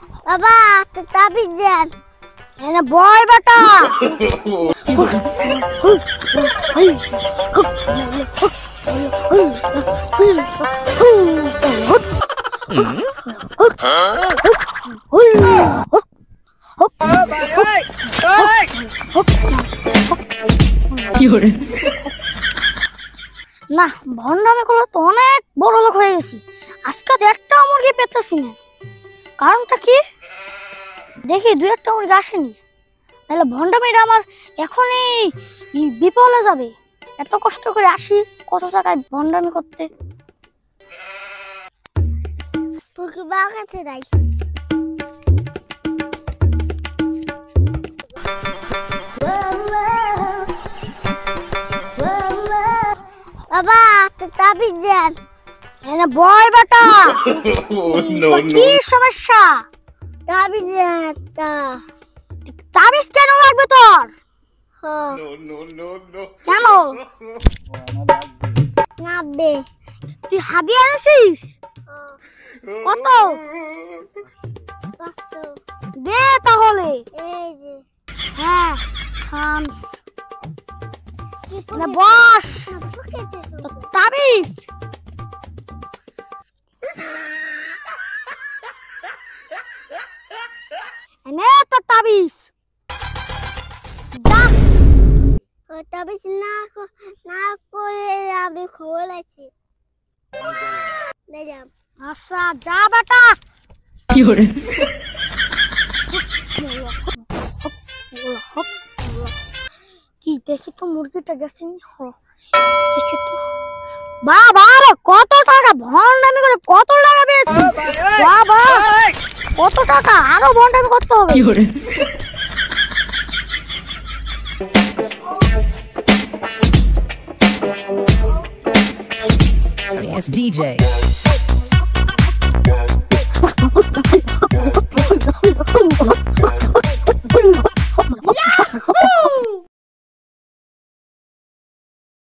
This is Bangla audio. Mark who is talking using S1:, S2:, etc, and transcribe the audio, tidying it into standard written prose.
S1: বাবা তাবিজ দেন এনে বয় বেটা না ভন্ডামি করলে তো অনেক বড় লোক হয়ে গেছি। আজকে একটা মুরগি পেতেছি না, কারণটা কি দেখি দুই একটা মুরগি আসেনি, তাহলে ভন্ডামিটা আমার এখনই বিপলে যাবে। এত কষ্ট করে আসি কত টাকায় ভন্ডামি করতে। বাবা তাবিজ দেন এনে বয় বেটা কি সমস্যা? তাবিজ তাবিজ কেন লাগবে তোর? কেন লাগবে? তুই হাদিয়া আনিস কত? দে তাহলে। এই যে হ্যাঁ থামস না বস তাবিজ এনে তো তাবিজ দা। তাবিজ না করে আমি খবর আছি। আচ্ছা যা বেটা। কি করে কি দেখি তো মুরগিটা গেছে দেখি তো। বাবা কত টাকা ভন্ডামি করে কত টাকা পেয়েছি বাবা, কত টাকা আরো ভন্ডামি করতে হবে। কি করে
S2: It's DJ.